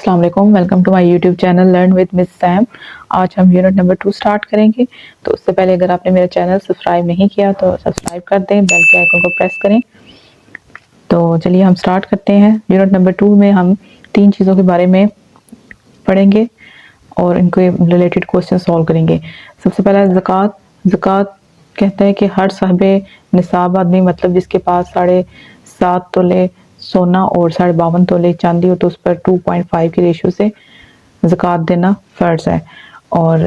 अस्सलाम वालेकुम, welcome to my YouTube channel learn with miss Sam. आज हम यूनिट नंबर 2 स्टार्ट करेंगे। तो उससे पहले अगर आपने मेरा चैनल सब्सक्राइब नहीं किया तो सब्सक्राइब कर दें, बेल के आइकन को प्रेस करें। तो चलिए हम स्टार्ट करते हैं। यूनिट नंबर 2 में हम 3 चीज़ों के बारे में पढ़ेंगे और इनके रिलेटेड क्वेश्चन सॉल्व करेंगे। सबसे पहला ज़कात। ज़कात कहता है कि हर साहिबे निसाब आदमी, मतलब जिसके पास 7.5 तोले सोना और 52.5 तोले चांदी हो तो उस पर 2.5 की रेशो से ज़कात देना फ़र्ज़ है। और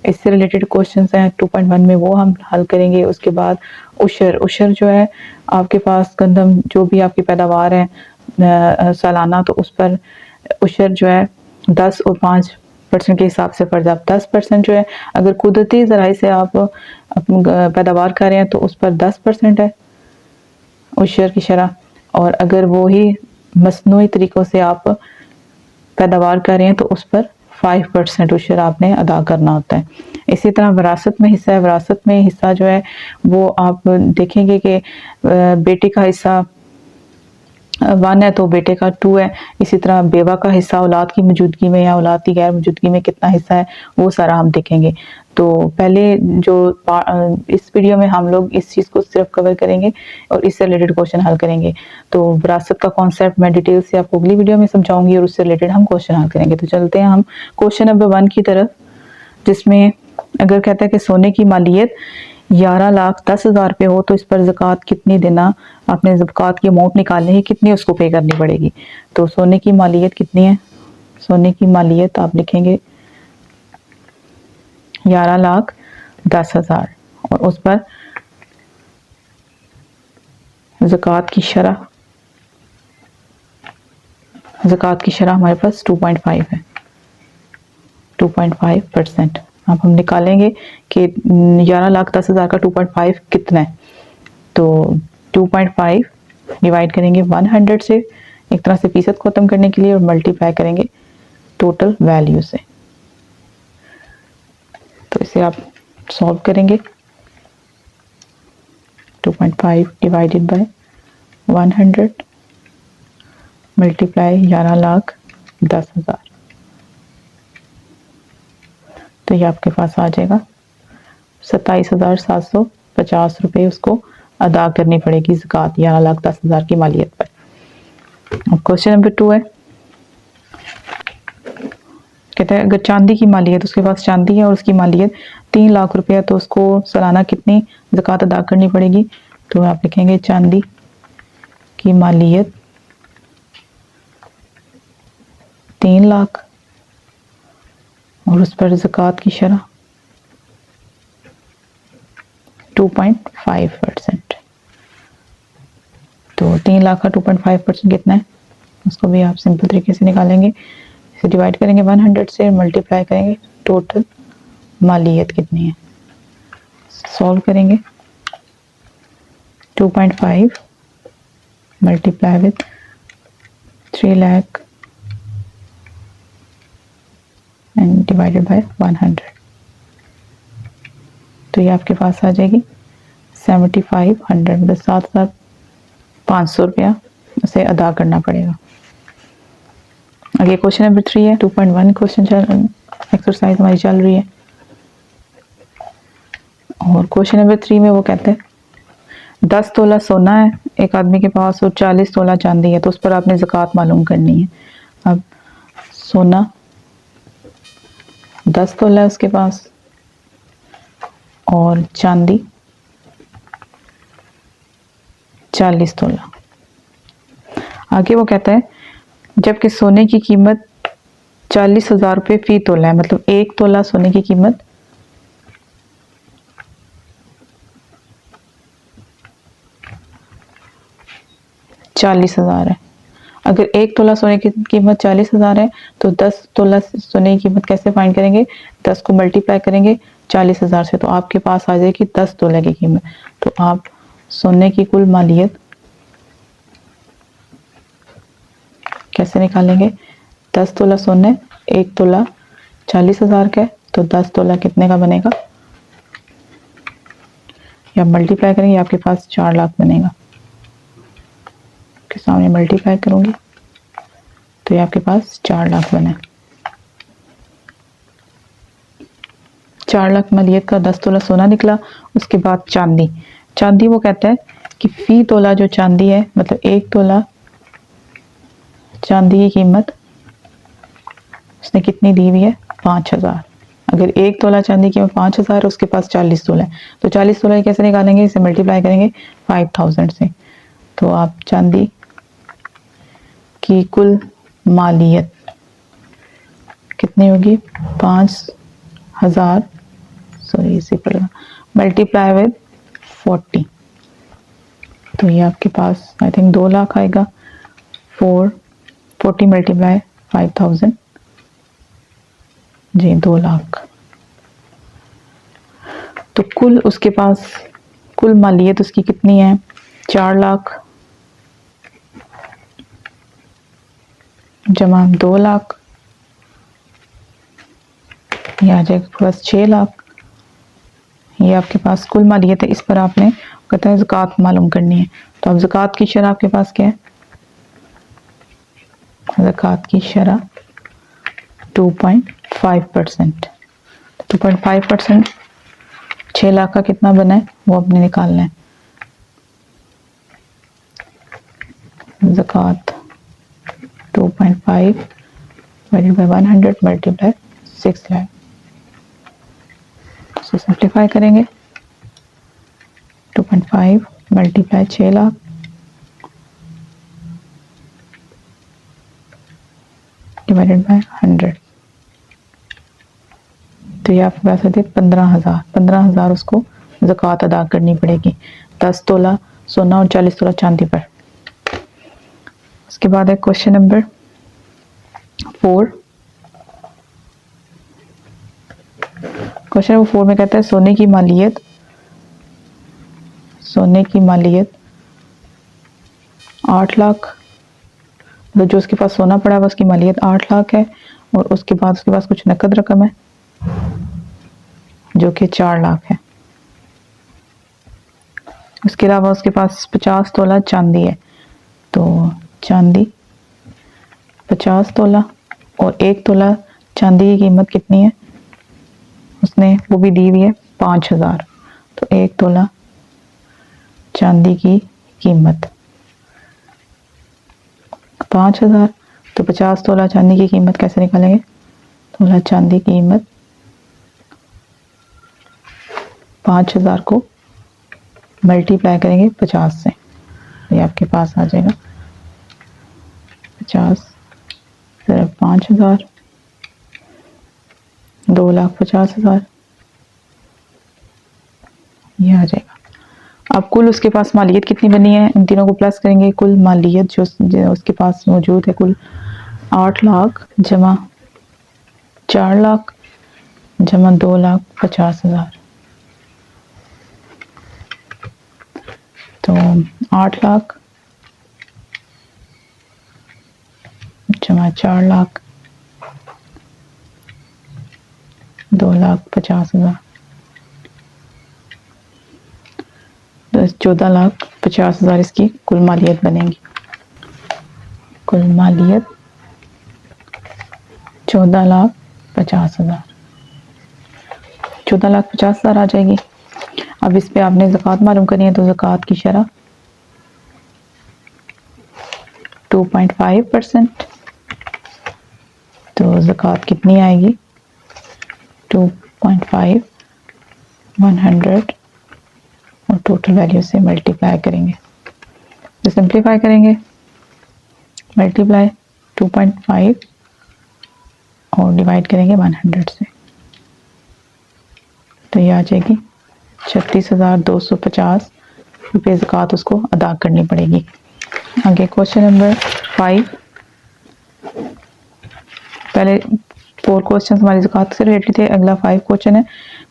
इससे रिलेटेड क्वेश्चंस हैं 2.1 में, वो हम हल करेंगे। उसके बाद उशर जो है, आपके पास गंदम जो भी आपकी पैदावार है सालाना, तो उस पर उशर जो है 10 और 5% के हिसाब से फ़र्ज़। आप 10% जो है, अगर कुदरती ज़राए से आप पैदावार कर रहे हैं तो उस पर 10% है उशर की शरह, और अगर वो ही मसनूई तरीक़ों से आप पैदावार कर रहे हैं तो उस पर 5% उशर आपने अदा करना होता है। इसी तरह विरासत में हिस्सा है। विरासत में हिस्सा जो है वो आप देखेंगे कि बेटे का हिस्सा 1 है तो बेटे का 2 है। इसी तरह बेवा का हिस्सा औलाद की मौजूदगी में या औलाद की गैर मौजूदगी में कितना हिस्सा है वो सारा हम देखेंगे। तो पहले जो इस वीडियो में हम लोग इस चीज़ को सिर्फ कवर करेंगे और इससे रिलेटेड क्वेश्चन हल करेंगे। तो विरासत का कॉन्सेप्ट मैं डिटेल से आपको अगली वीडियो में समझाऊंगी और उससे रिलेटेड हम क्वेश्चन हल करेंगे। तो चलते हैं हम क्वेश्चन नंबर 1 की तरफ, जिसमें अगर कहता है कि सोने की मालियत 11,10,000 रुपये हो तो इस पर ज़कात कितनी देना, आपने ज़कात की अमाउंट निकालनी है, कितनी उसको पे करनी पड़ेगी। तो सोने की मालियत कितनी है? सोने की मालियत आप लिखेंगे 11,10,000 और उस पर ज़कात की शरह हमारे पास 2.5 है, 2.5%। अब हम निकालेंगे कि 11,10,000 का 2.5 कितना है। तो 2.5 डिवाइड करेंगे 100 से, एक तरह से फीसद खत्म करने के लिए, और मल्टीप्लाई करेंगे टोटल वैल्यू से। तो इसे आप सॉल्व करेंगे। 2.5 डिवाइडेड बाय 100 मल्टीप्लाई 11,10,000, तो ये आपके पास आ जाएगा 27,750 रुपये उसको अदा करनी पड़ेगी ज़कात 11,10,000 की मालियत पर। अब क्वेश्चन नंबर 2 है, कहता है अगर चांदी की मालियत, उसके पास चांदी है और उसकी मालियत 3 लाख रुपये है तो उसको सालाना कितनी ज़कात अदा करनी पड़ेगी। तो आप लिखेंगे चांदी की मालियत 3 लाख और उस पर ज़कात की शरह 2.5%। तो 3 लाख का 2.5% कितना है, उसको भी आप सिंपल तरीके से निकालेंगे। इसे डिवाइड करेंगे 100 से, मल्टीप्लाई करेंगे टोटल मालियत कितनी है, सॉल्व करेंगे। 2.5 multiply with 3 lakh and divided by 100, तो ये आपके पास आ जाएगी 7,500, मतलब 7,500 रुपया उसे अदा करना पड़ेगा। आगे क्वेश्चन नंबर 3 है, 2.1 क्वेश्चन एक्सरसाइज हमारी चल रही है। और क्वेश्चन नंबर 3 में वो कहते हैं 10 तोला सोना है एक आदमी के पास और 40 तोला चांदी है, तो उस पर आपने ज़कात मालूम करनी है। अब सोना 10 तोला है उसके पास और चांदी 40 तोला। आगे वो कहता है जबकि सोने की कीमत 40,000 रुपये फी तोला है, मतलब 1 तोला सोने की कीमत 40,000 है। अगर 1 तोला सोने की कीमत 40,000 है तो 10 तोला सोने की कीमत कैसे फाइंड करेंगे? 10 को मल्टीप्लाई करेंगे 40,000 से, तो आपके पास आ जाएगी 10 तोले की कीमत। तो आप सोने की कुल मालियत कैसे निकालेंगे? 10 तोला सोने, 1 तोला 40,000 का है, तो 10 तोला कितने का बनेगा, या मल्टीप्लाई करेंगे आपके पास 4 लाख बनेगा। के सामने मल्टीप्लाई करूंगी तो ये आपके पास 4 लाख बना है। 4 लाख मालियत का 10 तोला सोना निकला। उसके बाद चांदी, चांदी वो कहता है कि फी तोला जो चांदी है, मतलब 1 तोला चांदी की कीमत उसने कितनी दी हुई है, 5000। अगर 1 तोला चांदी की कीमत 5000 है, उसके पास 40 तोला है, तो 40 तोला कैसे निकालेंगे, इसे मल्टीप्लाई करेंगे 5000 से। तो आप चांदी की कुल मालियत कितनी होगी, 5000, सॉरी इसे पड़ेगा मल्टीप्लाई विद 40, तो ये आपके पास आई थिंक 2 लाख आएगा। 40 मल्टीप्लाई 5000, जी 2 लाख। तो कुल उसके पास कुल मालियत उसकी कितनी है, 4 लाख जमा 2 लाख, ये आ जाएगा प्लस 6 लाख। ये आपके पास कुल मालियत है। इस पर आपने कहते हैं ज़कात मालूम करनी है। तो अब ज़कात की शरह आपके पास क्या है, ज़कात की शरह 2.5%। 2.5% 6 लाख का कितना बना है वो आपने निकालना है। ज़कात 2.5 डिवाइडेड बाय 100 मल्टीप्लाई 6 लाख, तो सिंप्लीफाई करेंगे 2.5 मल्टीप्लाई 6 लाख डिवाइडेड बाय 100, तो ये आपके पास होती है 15,000। 15,000 उसको ज़कात अदा करनी पड़ेगी 10 तोला सोना और 40 तोला चांदी पर। उसके बाद है क्वेश्चन नंबर 4। क्वेश्चन नंबर 4 में कहता है सोने की मालियत 8 लाख, तो जो उसके पास सोना पड़ा है उसकी मालियत 8 लाख है, और उसके बाद उसके पास कुछ नकद रकम है जो कि 4 लाख है। उसके अलावा उसके पास 50 तोला चांदी है, तो चांदी 50 तोला और 1 तोला चांदी की कीमत कितनी है, उसने वो भी दी हुई है 5000। तो 1 तोला चांदी की कीमत 5000, तो 50 तोला चांदी की कीमत कैसे निकालेंगे, तोला चांदी की कीमत 5000 को मल्टीप्लाई करेंगे 50 से, ये आपके पास आ जाएगा 50 सिर्फ 5000, 2,50,000, ये आ जाएगा। अब कुल उसके पास मालियत कितनी बनी है, इन तीनों को प्लस करेंगे। कुल मालियत जो उसके पास मौजूद है कुल 8 लाख जमा 4 लाख जमा 2,50,000, तो 8 लाख जमा 4 लाख 2,50,000, तो 14,50,000 इसकी कुल मालियत बनेगी। कुल मालियत 14,50,000, 14,50,000 आ जाएगी। अब इस पे आपने ज़कात मालूम करनी है, तो ज़कात की शरह 2.5%, तो ज़कात कितनी आएगी 2.5 100 और टोटल वैल्यू से मल्टीप्लाई करेंगे, तो सिंप्लीफाई करेंगे मल्टीप्लाई 2.5 और डिवाइड करेंगे 100 से, तो ये आ जाएगी 36,250 रुपये ज़कात उसको अदा करनी पड़ेगी। आगे क्वेश्चन नंबर 5। पहले 4 क्वेश्चन हमारी ज़कात से रिलेटेड थे। अगला 5 क्वेश्चन है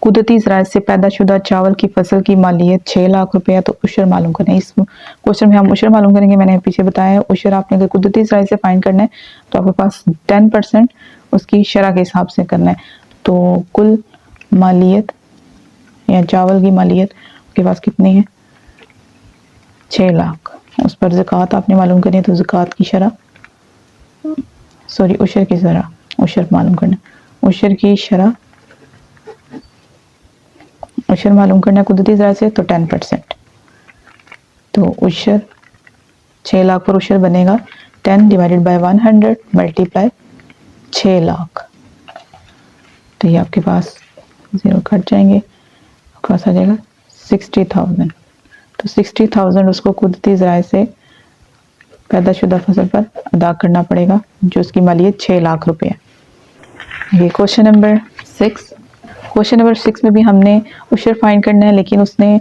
कुदरती ज़राए से पैदाशुदा चावल की फसल की मालियत 6 लाख रुपया, तो उशर मालूम करें। इस क्वेश्चन में हम उशर मालूम करेंगे, मैंने पीछे बताया है। उशर आपने अगर कुदरती ज़राए से फाइंड करना है तो आपके पास 10% उसकी शरह के हिसाब से करना है। तो कुल मालियत या चावल की मालियत आपके पास कितनी है 6 लाख, उस पर ज़कात आपने मालूम करनी है। तो ज़कात की शरह सॉरी उशर की ज़रा उशर मालूम करना, उशर की शरह उशर मालूम करना कुदरती ज़रा से, तो 10%। तो उशर 6 लाख पर उशर बनेगा 10 डिवाइडेड बाय 100 मल्टीप्लाई 6 लाख। तो ये आपके पास ज़ीरो कट जाएंगे, आपके पास आ जाएगा 60,000। तो 60,000 उसको कुदरती ज़राए से पैदाशुदा फसल पर अदा करना पड़ेगा, जो उसकी मालियत 6 लाख रुपए है। ये क्वेश्चन नंबर 6। क्वेश्चन नंबर 6 में भी हमने उशर फाइंड करना है, लेकिन उसने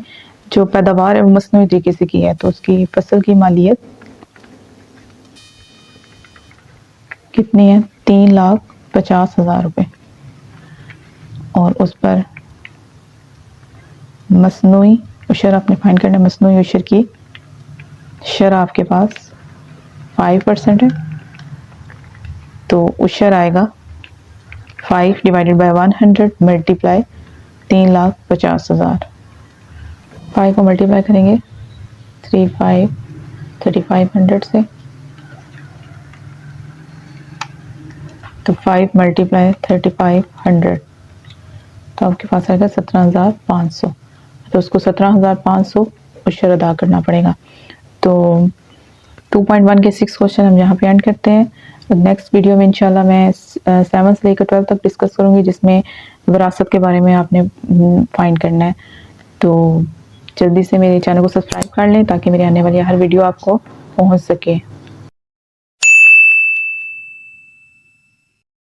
जो पैदावार है वो मसनूई तरीके से की है। तो उसकी फसल की मालियत कितनी है? 3,50,000 रुपये। और उस पर मसनूई उशर आपने फाइंड करना है। मसनूई उशर की शरह आपके पास 5% है, तो उशर आएगा 5 डिवाइडेड बाय 100 मल्टीप्लाई 3,50,000। 5 को मल्टीप्लाई करेंगे 3500 से, तो 5 मल्टीप्लाई 3500, तो आपके पास आएगा 17,500। तो उसको 17,500 उशर अदा करना पड़ेगा। तो 2.1 के 6 क्वेश्चन हम यहाँ पे एंड करते हैं। नेक्स्ट वीडियो में इंशाल्लाह मैं 7 से लेकर 12 तक डिस्कस करूँगी, जिसमें विरासत के बारे में आपने फाइंड करना है। तो जल्दी से मेरे चैनल को सब्सक्राइब कर लें ताकि मेरी आने वाली हर वीडियो आपको पहुँच सके।